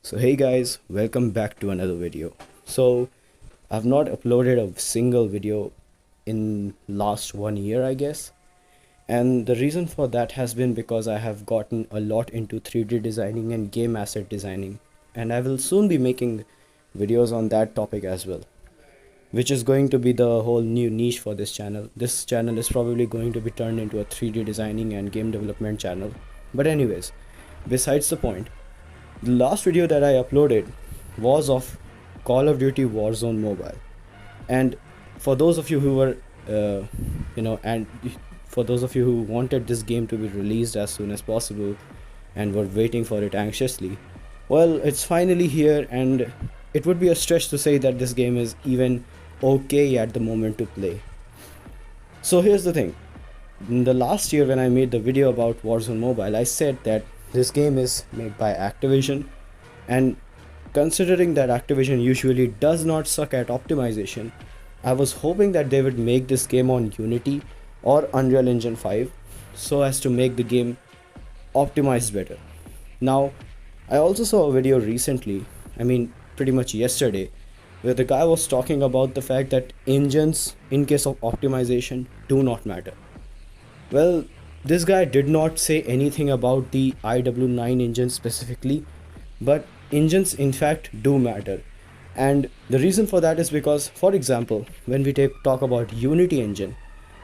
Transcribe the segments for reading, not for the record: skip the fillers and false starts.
So hey guys, welcome back to another video. I've not uploaded a single video in last 1 year, I guess. And the reason for that has been because I have gotten a lot into 3D designing and game asset designing. And I will soon be making videos on that topic as well, which is going to be the whole new niche for this channel. This channel is probably going to be turned into a 3D designing and game development channel. But anyways, besides the point, the last video that I uploaded was of Call of Duty Warzone Mobile. And for those of you who were, and for those of you who wanted this game to be released as soon as possible and were waiting for it anxiously, well, it's finally here, and it would be a stretch to say that this game is even okay at the moment to play. So here's the thing. In the last year when I made the video about Warzone Mobile, I said that this game is made by Activision, and considering that Activision usually does not suck at optimization, I was hoping that they would make this game on Unity or Unreal Engine 5 so as to make the game optimized better. Now, I also saw a video recently, pretty much yesterday, where the guy was talking about the fact that engines in case of optimization do not matter. Well, this guy did not say anything about the IW9 engine specifically, but engines in fact do matter. And the reason for that is because, for example, when we talk about Unity engine,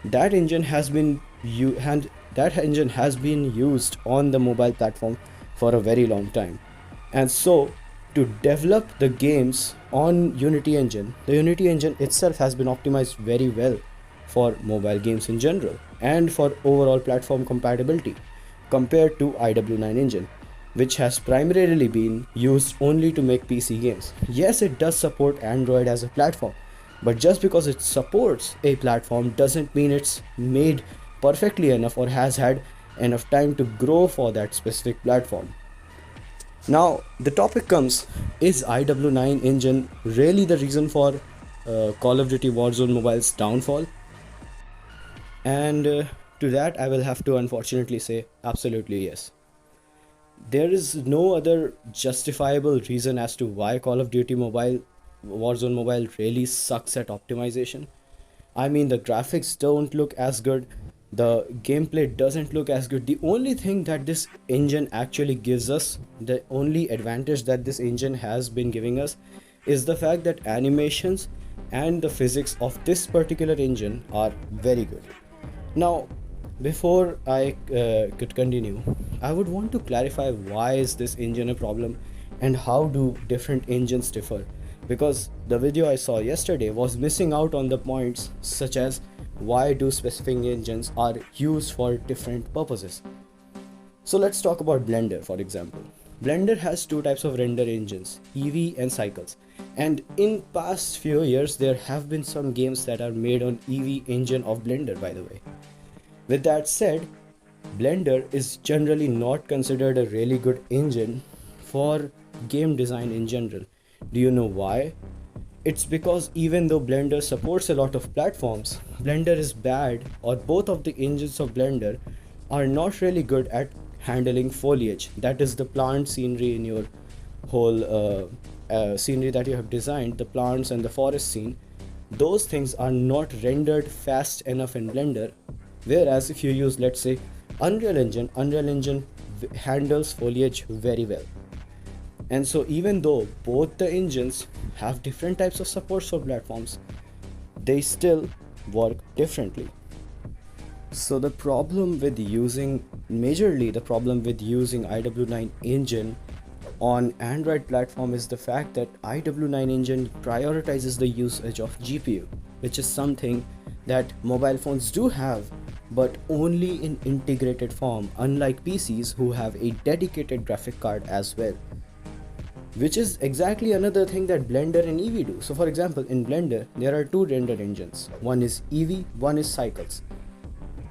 that engine has been used on the mobile platform for a very long time. And so to develop the games on Unity engine, the Unity engine itself has been optimized very well for mobile games in general and for overall platform compatibility compared to IW9 engine, which has primarily been used only to make PC games. Yes, it does support Android as a platform, but just because it supports a platform doesn't mean it's made perfectly enough or has had enough time to grow for that specific platform. Now, the topic comes, is IW9 engine really the reason for Call of Duty Warzone Mobile's downfall? And to that, I will have to unfortunately say absolutely yes. There is no other justifiable reason as to why Call of Duty Warzone Mobile really sucks at optimization. The graphics don't look as good, the gameplay doesn't look as good. The only thing that this engine actually gives us, the only advantage that this engine has been giving us, is the fact that animations and the physics of this particular engine are very good. Now, before I could continue, I would want to clarify why is this engine a problem and how do different engines differ, because the video I saw yesterday was missing out on the points such as why do specific engines are used for different purposes. So let's talk about Blender, for example. Blender has two types of render engines, Eevee and Cycles. And in past few years, there have been some games that are made on Eevee engine of Blender, by the way. With that said, Blender is generally not considered a really good engine for game design in general. Do you know why? It's because even though Blender supports a lot of platforms, Blender is bad, or both of the engines of Blender are not really good at handling foliage. That is the plant scenery in your whole scenery that you have designed, the plants and the forest scene. Those things are not rendered fast enough in Blender. Whereas if you use, let's say, Unreal Engine handles foliage very well. And so even though both the engines have different types of supports for platforms, they still work differently. So majorly the problem with using IW9 engine on Android platform is the fact that IW9 engine prioritizes the usage of GPU, which is something that mobile phones do have, but only in integrated form, unlike PCs who have a dedicated graphic card as well. Which is exactly another thing that Blender and Eevee do. So for example, in Blender, there are two render engines. One is Eevee, one is Cycles.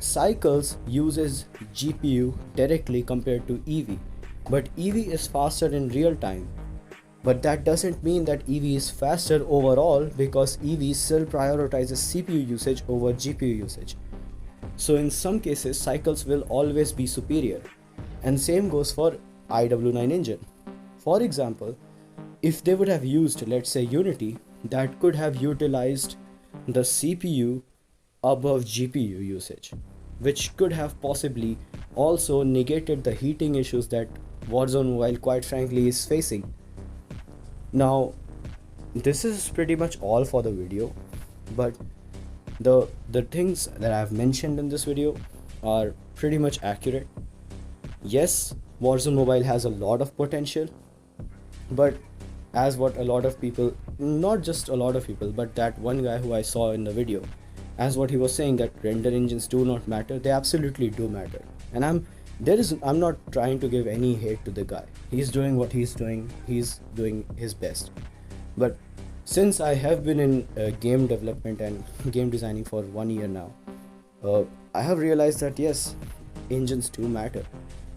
Cycles uses GPU directly compared to Eevee, but Eevee is faster in real time. But that doesn't mean that Eevee is faster overall, because Eevee still prioritizes CPU usage over GPU usage. So in some cases, Cycles will always be superior. And same goes for IW9 engine. For example, if they would have used, let's say, Unity, that could have utilized the CPU above GPU usage, which could have possibly also negated the heating issues that Warzone Mobile, quite frankly, is facing. Now, this is pretty much all for the video, but the things that I've mentioned in this video are pretty much accurate. Yes, Warzone Mobile has a lot of potential, but as what a lot of people, not just a lot of people, but that one guy who I saw in the video, as what he was saying, that render engines do not matter. They absolutely do matter. And I'm not trying to give any hate to the guy. He's doing what he's doing. He's doing his best. But since I have been in game development and game designing for 1 year now, I have realized that yes, engines do matter.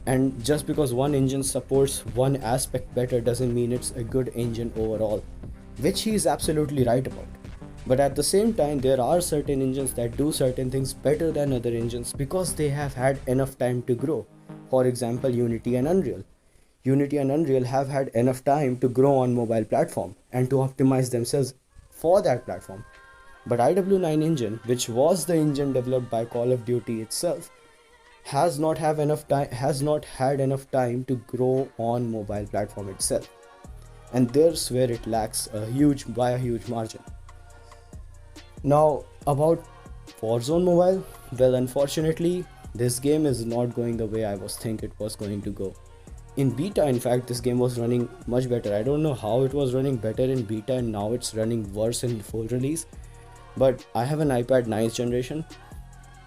And just because one engine supports one aspect better doesn't mean it's a good engine overall, which he is absolutely right about. But at the same time, there are certain engines that do certain things better than other engines because they have had enough time to grow. For example, Unity and Unreal. Unity and Unreal have had enough time to grow on mobile platform and to optimize themselves for that platform. But IW9 engine, which was the engine developed by Call of Duty itself, has not had enough time to grow on mobile platform itself, and there's where it lacks by a huge margin. Now about Warzone Mobile, well, unfortunately this game is not going the way I was thinking it was going to go. In beta, in fact, this game was running much better. I don't know how it was running better in beta and now it's running worse in full release, but I have an iPad 9th generation.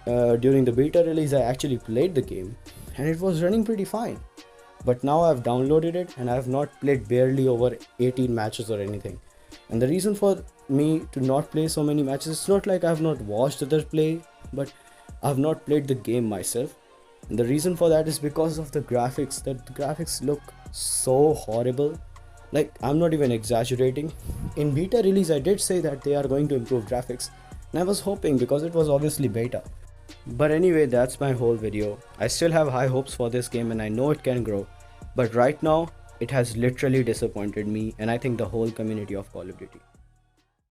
During the beta release, I actually played the game and it was running pretty fine. But now I've downloaded it and I have not played barely over 18 matches or anything. And the reason for me to not play so many matches, it's not like I have not watched others play, but I've not played the game myself. And the reason for that is because of the graphics. That the graphics look so horrible. Like, I'm not even exaggerating. In beta release, I did say that they are going to improve graphics, and I was hoping, because it was obviously beta. But anyway, that's my whole video. I still have high hopes for this game and I know it can grow. But right now, it has literally disappointed me and I think the whole community of Call of Duty.